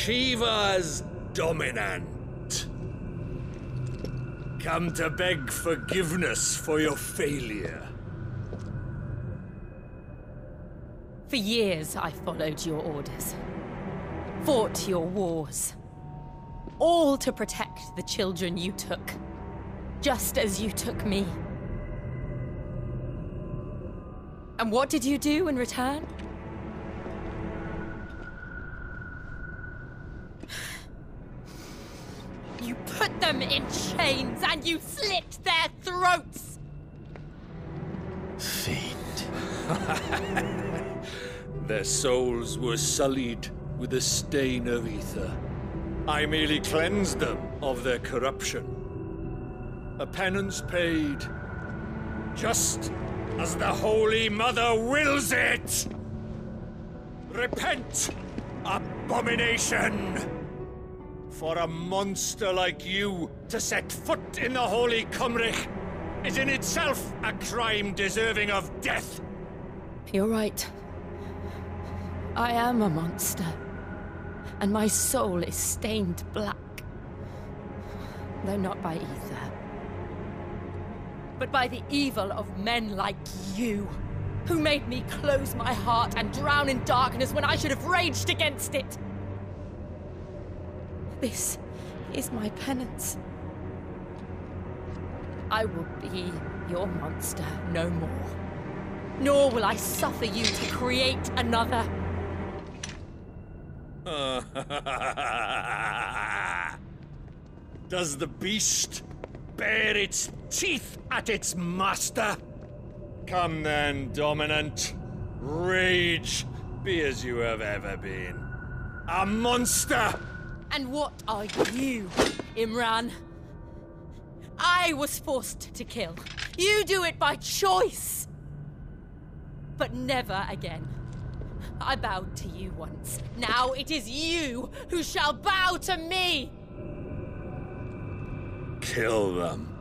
Shiva's dominant. Come to beg forgiveness for your failure. For years I followed your orders. Fought your wars. All to protect the children you took. Just as you took me. And what did you do in return? You put them in chains and you slit their throats! Fate. Their souls were sullied with a stain of aether. I merely cleansed them of their corruption. A penance paid, just as the Holy Mother wills it! Repent, abomination! For a monster like you to set foot in the Holy Cymric is in itself a crime deserving of death. You're right. I am a monster. And my soul is stained black. Though not by aether. But by the evil of men like you, who made me close my heart and drown in darkness when I should have raged against it. This is my penance. I will be your monster no more. Nor will I suffer you to create another. Does the beast bare its teeth at its master? Come then, dominant. Rage, be as you have ever been. A monster! And what are you, Imran? I was forced to kill. You do it by choice. But never again. I bowed to you once. Now it is you who shall bow to me! Kill them.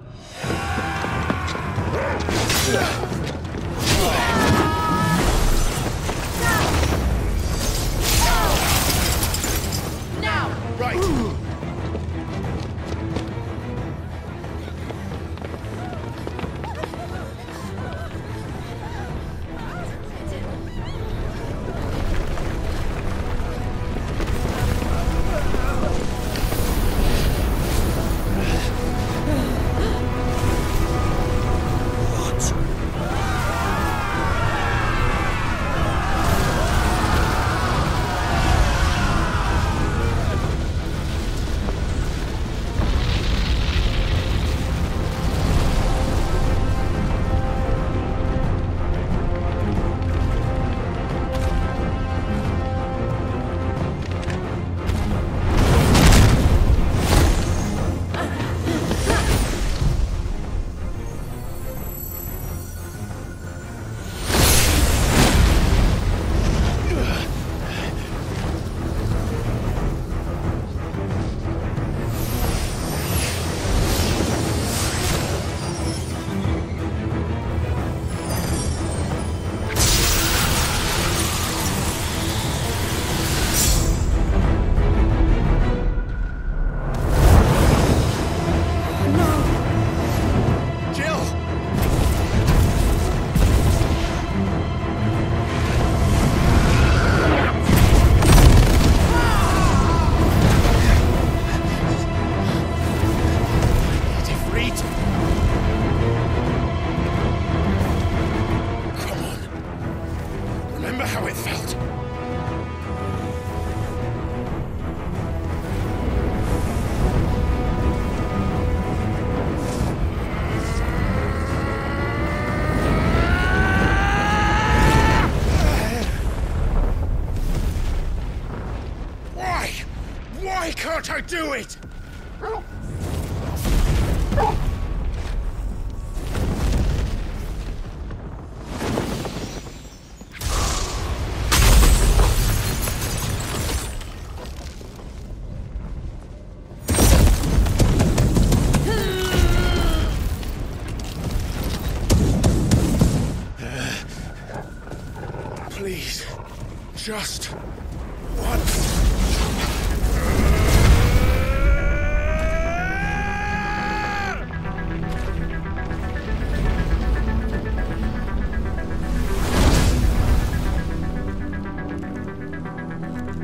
Now! Right! do it! Please, just once.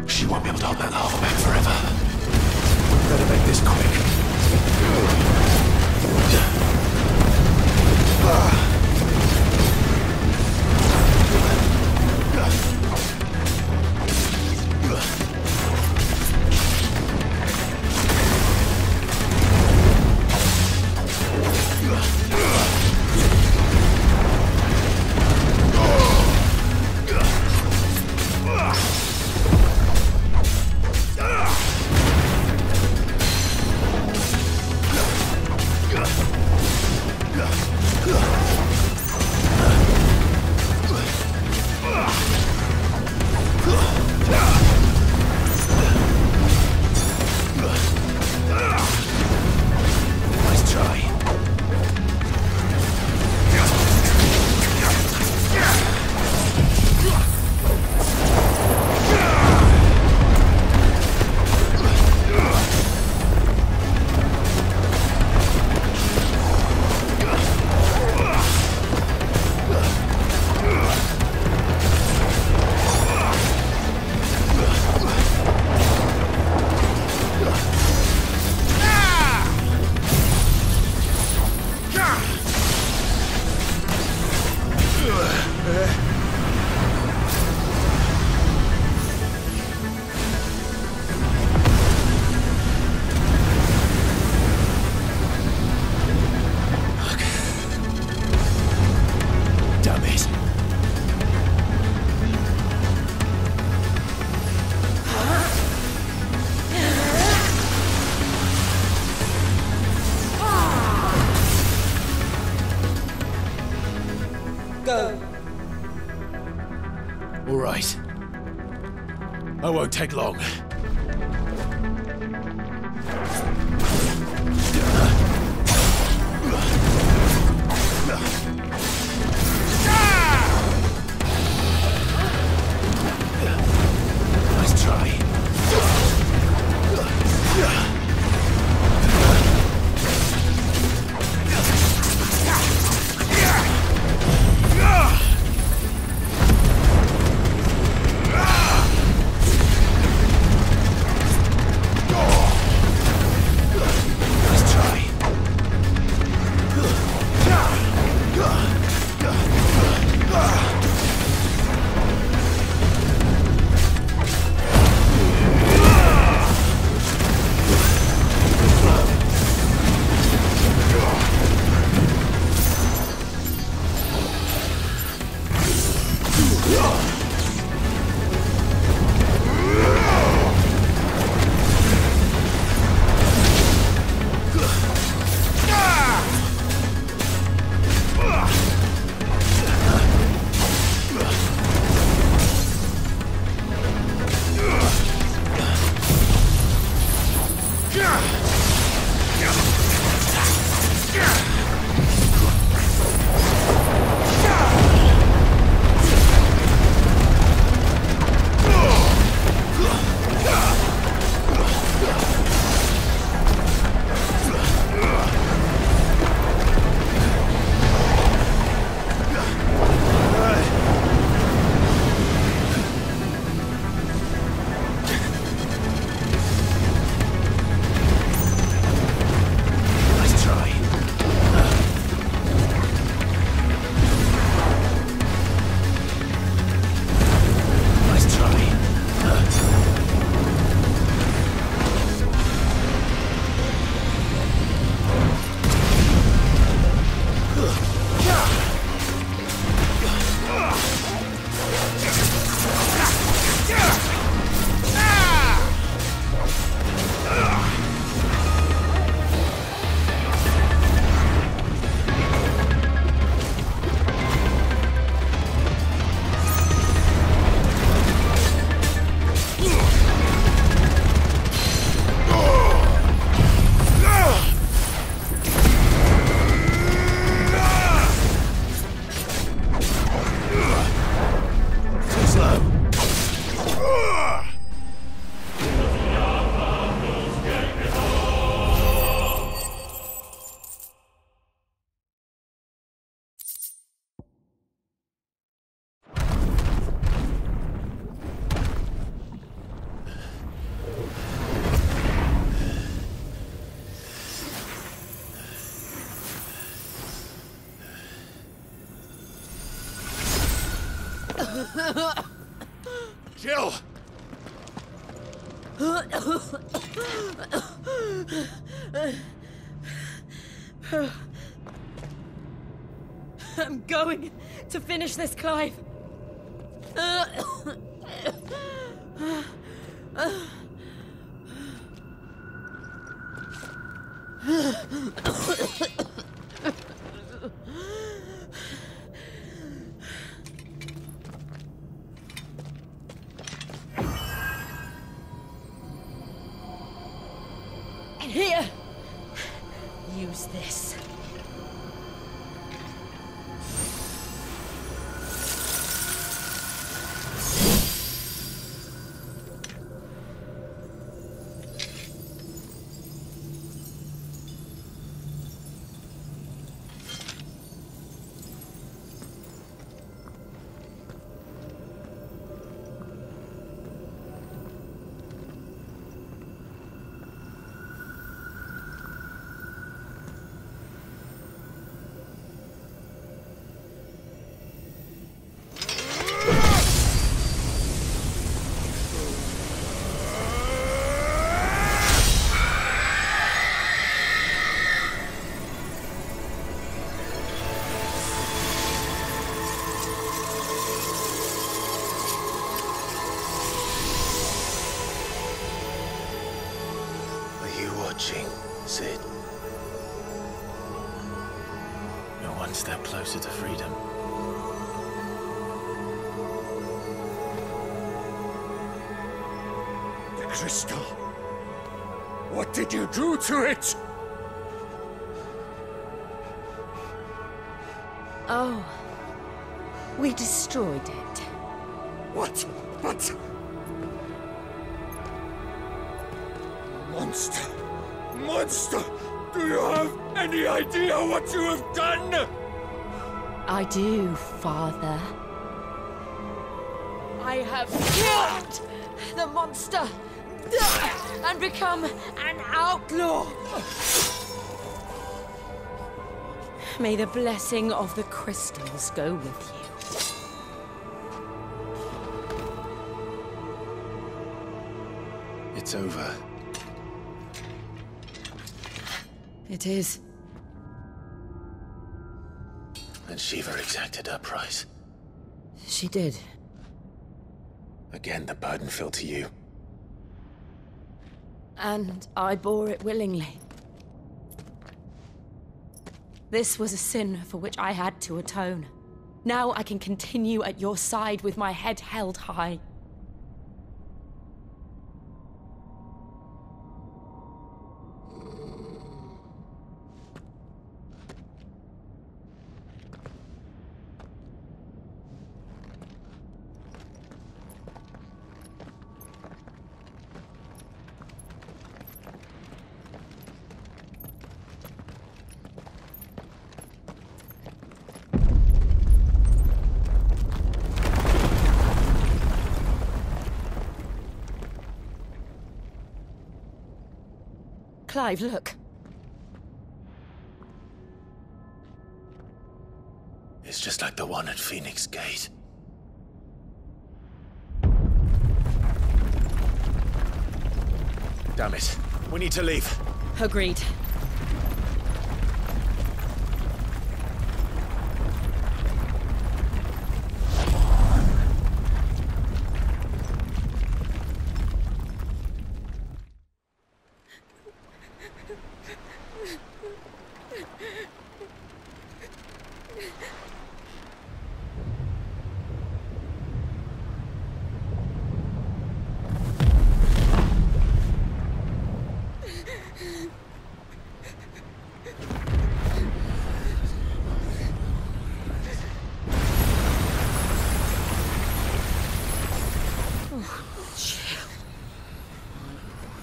She won't be able to hold that lava back forever. Better make this quick. All right. I won't take long. Nice try. Jill! I'm going to finish this, Clive. Here! Use this. Sid. You're one step closer to freedom. The crystal. What did you do to it? Oh. We destroyed it. What? But... Monster! Monster! Do you have any idea what you have done? I do, Father. I have killed the monster and become an outlaw. May the blessing of the crystals go with you. It's over. It is. And Shiva exacted her price. She did. Again, the burden fell to you. And I bore it willingly. This was a sin for which I had to atone. Now I can continue at your side with my head held high. Clive, look. It's just like the one at Phoenix Gate. Damn it. We need to leave. Agreed.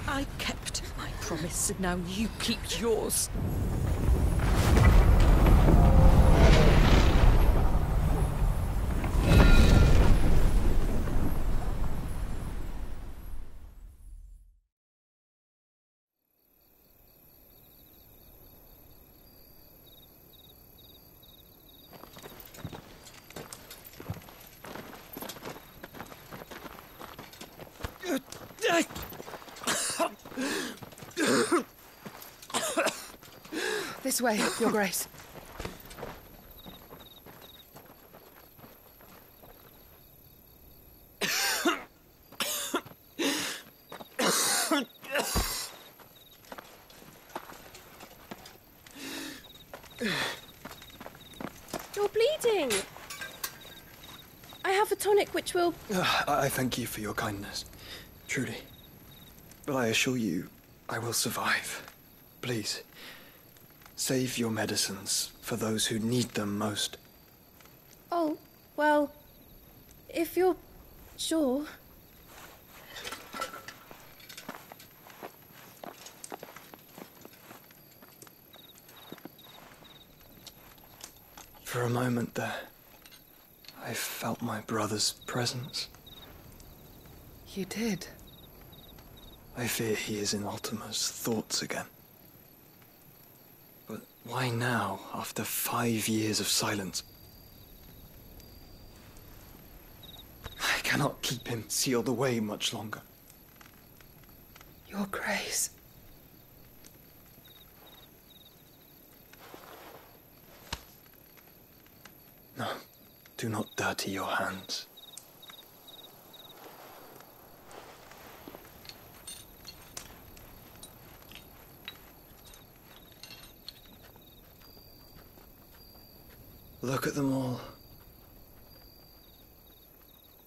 I kept my promise, and now you keep yours. This way, Your Grace. You're bleeding. I have a tonic which will... I thank you for your kindness, truly. But I assure you, I will survive. Please, save your medicines for those who need them most. Oh, well, if you're sure... For a moment there, I felt my brother's presence. You did? I fear he is in Ultima's thoughts again. But why now, after 5 years of silence? I cannot keep him sealed away much longer. Your Grace. No, do not dirty your hands. Look at them all.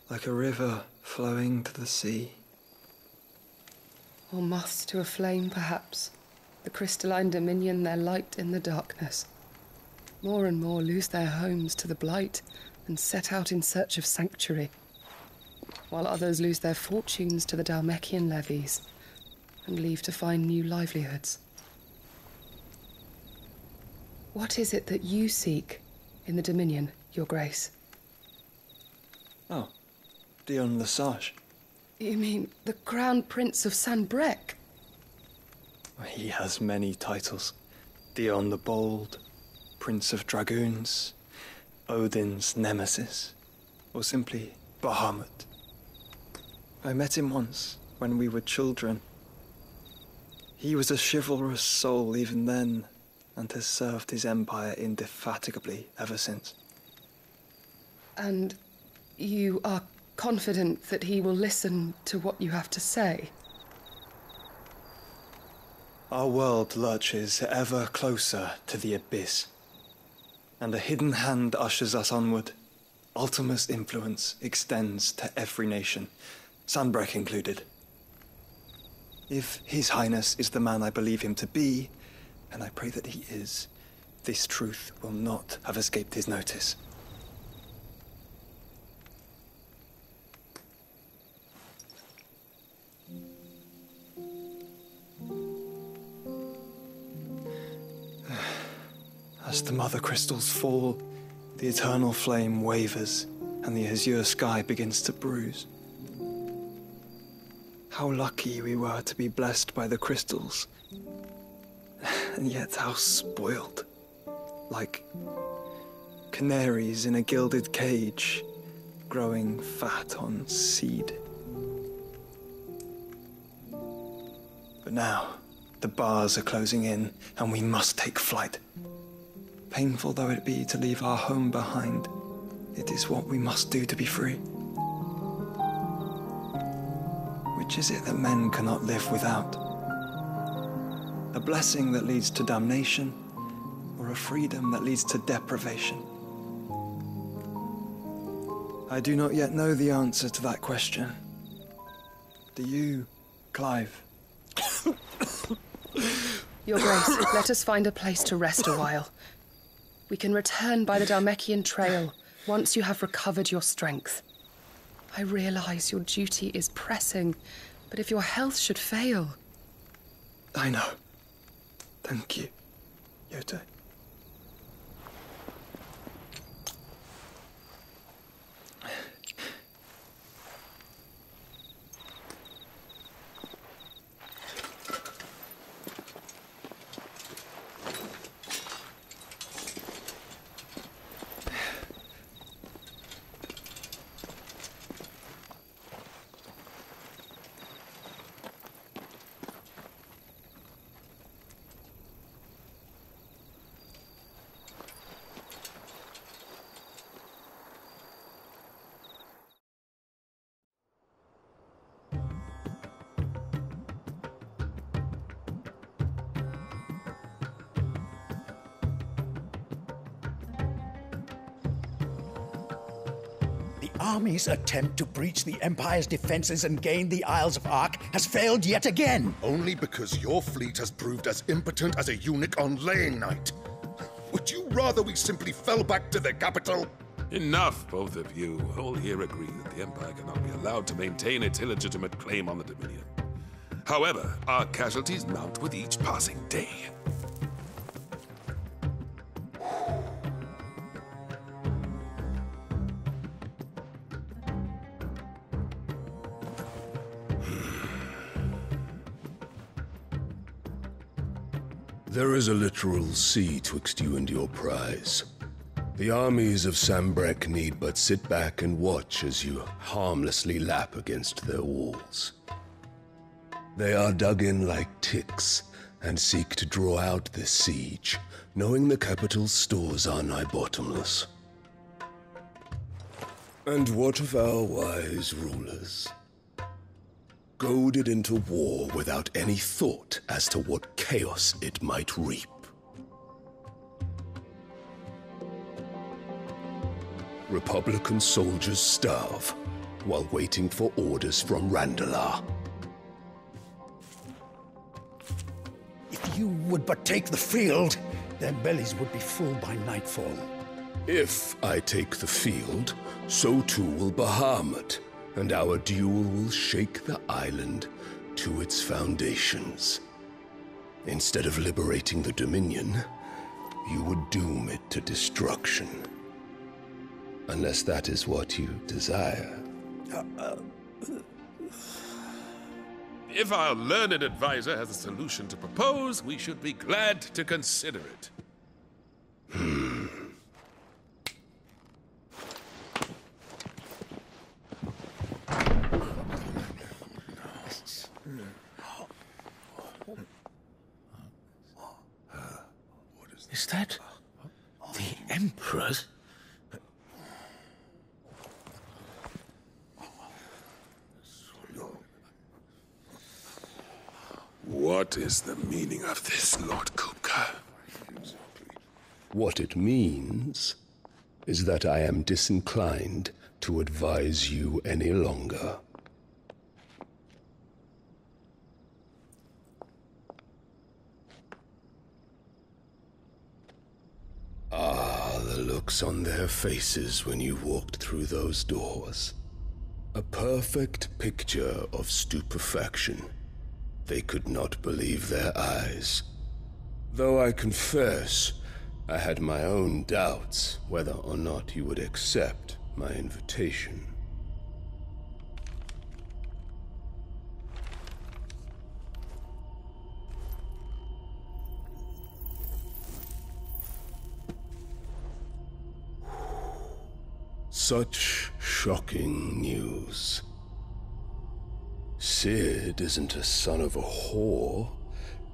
Like a river flowing to the sea. Or moths to a flame, perhaps. The crystalline dominion their light in the darkness. More and more lose their homes to the Blight and set out in search of sanctuary, while others lose their fortunes to the Dhalmekian levies and leave to find new livelihoods. What is it that you seek in the Dominion, Your Grace? Oh, Dion Lesage. You mean the Crown Prince of Sanbreque? He has many titles. Dion the Bold, Prince of Dragoons, Odin's Nemesis, or simply Bahamut. I met him once, when we were children. He was a chivalrous soul even then, and has served his empire indefatigably ever since. And you are confident that he will listen to what you have to say? Our world lurches ever closer to the abyss, and a hidden hand ushers us onward. Ultima's influence extends to every nation, Sanbreque included. If His Highness is the man I believe him to be, and I pray that he is, this truth will not have escaped his notice. As the Mothercrystals fall, the eternal flame wavers, and the azure sky begins to bruise. How lucky we were to be blessed by the crystals, and yet how spoiled. Like canaries in a gilded cage, growing fat on seed. But now, the bars are closing in, and we must take flight. Painful though it be to leave our home behind, it is what we must do to be free. Which is it that men cannot live without? A blessing that leads to damnation, or a freedom that leads to deprivation? I do not yet know the answer to that question. Do you, Clive? Your Grace, let us find a place to rest a while. We can return by the Dhalmekian trail once you have recovered your strength. I realize your duty is pressing, but if your health should fail... I know. Thank you, Yote. army's attempt to breach the Empire's defenses and gain the Isles of Ark has failed yet again. Only because your fleet has proved as impotent as a eunuch on laying night. Would you rather we simply fell back to the capital? Enough, both of you. All here agree that the Empire cannot be allowed to maintain its illegitimate claim on the Dominion. However, our casualties mount with each passing day. There is a literal sea twixt you and your prize. The armies of Sambrek need but sit back and watch as you harmlessly lap against their walls. They are dug in like ticks and seek to draw out this siege, knowing the capital's stores are nigh bottomless. And what of our wise rulers? Goaded into war without any thought as to what chaos it might reap. Republican soldiers starve while waiting for orders from Randalar. If you would but take the field, their bellies would be full by nightfall. If I take the field, so too will Bahamut, and our duel will shake the island to its foundations. Instead of liberating the Dominion, you would doom it to destruction. Unless that is what you desire. If our learned advisor has a solution to propose, we should be glad to consider it. Is that the Emperor's? What is the meaning of this, Lord Kupka? What it means is that I am disinclined to advise you any longer. The looks on their faces when you walked through those doors. A perfect picture of stupefaction. They could not believe their eyes. Though I confess, I had my own doubts whether or not you would accept my invitation. Such shocking news. Sid isn't a son of a whore.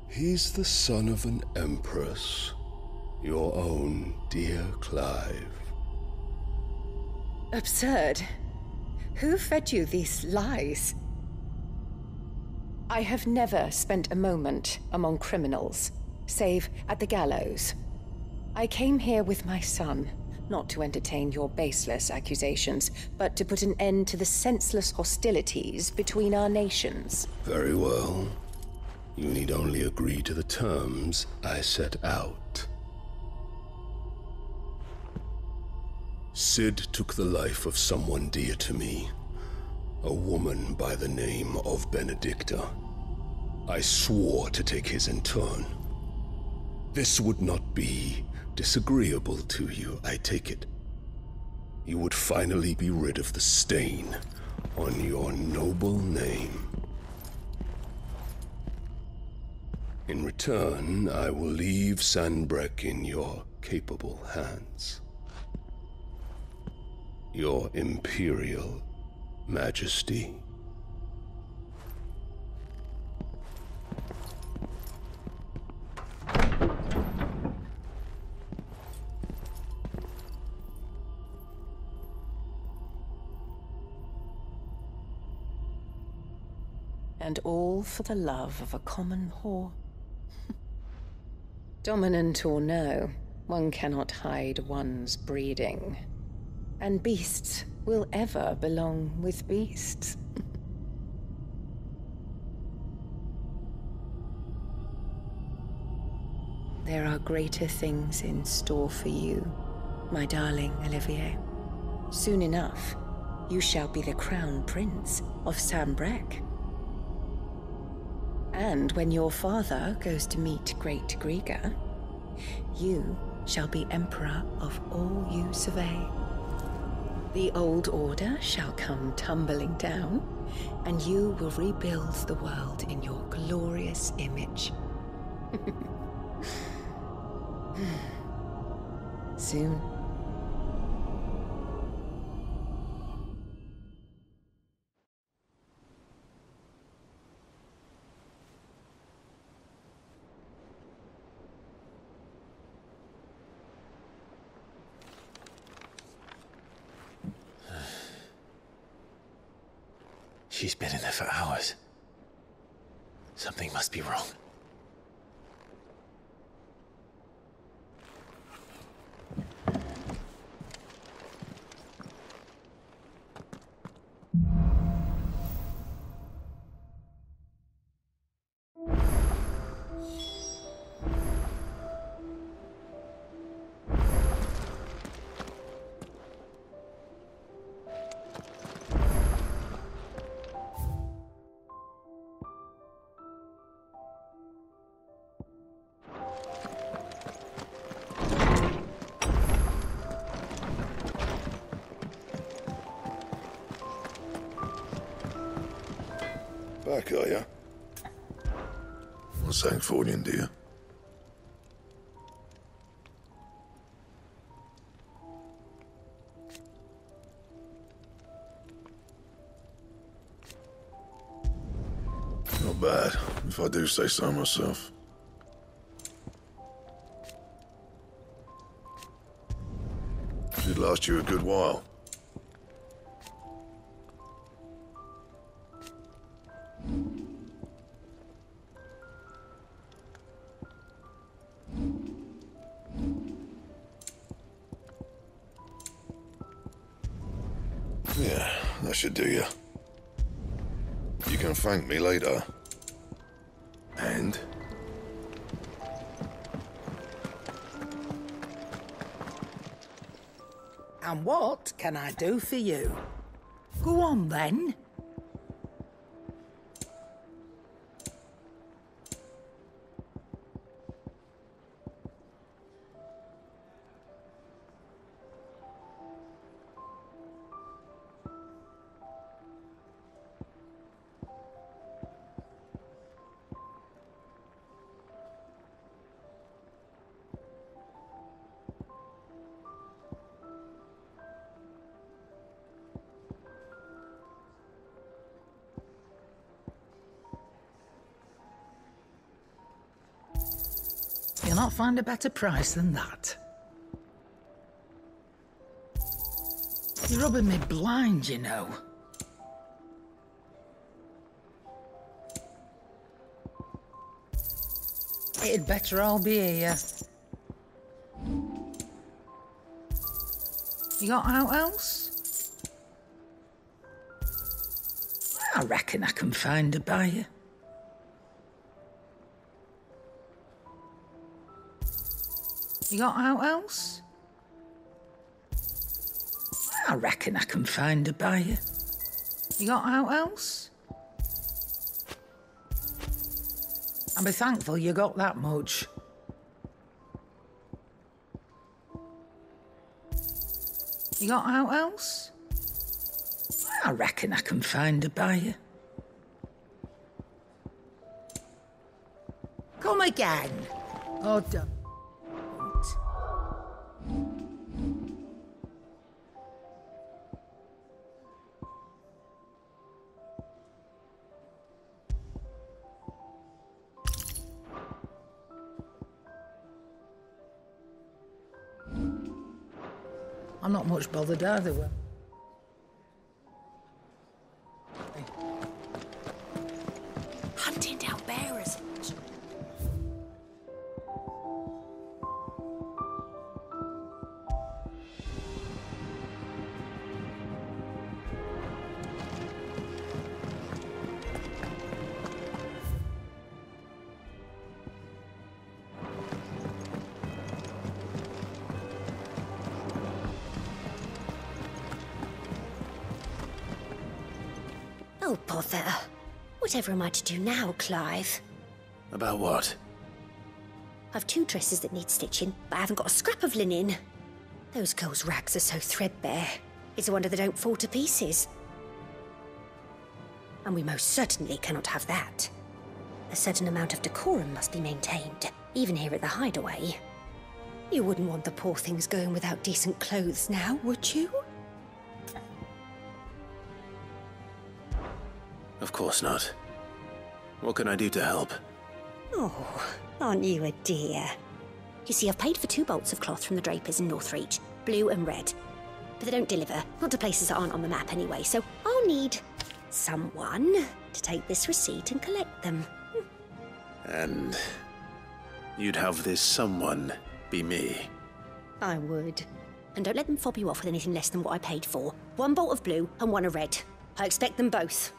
He's the son of an empress. Your own dear Clive. Absurd. Who fed you these lies? I have never spent a moment among criminals, save at the gallows. I came here with my son, not to entertain your baseless accusations, but to put an end to the senseless hostilities between our nations. Very well. You need only agree to the terms I set out. Sid took the life of someone dear to me, a woman by the name of Benedicta. I swore to take his in turn. This would not be disagreeable to you, I take it. You would finally be rid of the stain on your noble name. In return, I will leave Sanbreque in your capable hands. Your Imperial Majesty. And all for the love of a common whore. Dominant or no, one cannot hide one's breeding. And beasts will ever belong with beasts. There are greater things in store for you, my darling Olivier. Soon enough, you shall be the crown prince of Sambrec. And when your father goes to meet Great Griga, you shall be emperor of all you survey. The old order shall come tumbling down, and you will rebuild the world in your glorious image. Soon. She's been in there for hours. Something must be wrong. Back, are ya? What's that for you, dear? Not bad, if I do say so myself. Should last you a good while. Yeah, that should do you. You can thank me later. And? And what can I do for you? Go on then. You'll not find a better price than that. You're rubbing me blind, you know. It'd better all be here. You got out else? I reckon I can find a buyer. You got out else? I reckon I can find a buyer. You got out else? I'll be thankful you got that much. You got out else? I reckon I can find a buyer. Come again. Oh, don't. I'm not much bothered either way. Hunting down bearers. Oh, bother. Whatever am I to do now, Clive? About what? I've 2 dresses that need stitching, but I haven't got a scrap of linen. Those girls' rags are so threadbare. It's a wonder they don't fall to pieces. And we most certainly cannot have that. A certain amount of decorum must be maintained, even here at the hideaway. You wouldn't want the poor things going without decent clothes now, would you? Of course not. What can I do to help? Oh, aren't you a dear? You see, I've paid for 2 bolts of cloth from the drapers in Northreach, blue and red. But they don't deliver, not to places that aren't on the map anyway, so I'll need someone to take this receipt and collect them. And you'd have this someone be me? I would. And don't let them fob you off with anything less than what I paid for. 1 bolt of blue and 1 of red. I expect them both.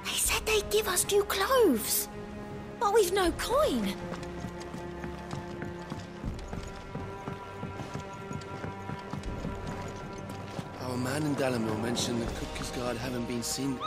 They said they'd give us new clothes, but we've no coin. Our man in Dalamo mentioned the Cook's Guard haven't been seen.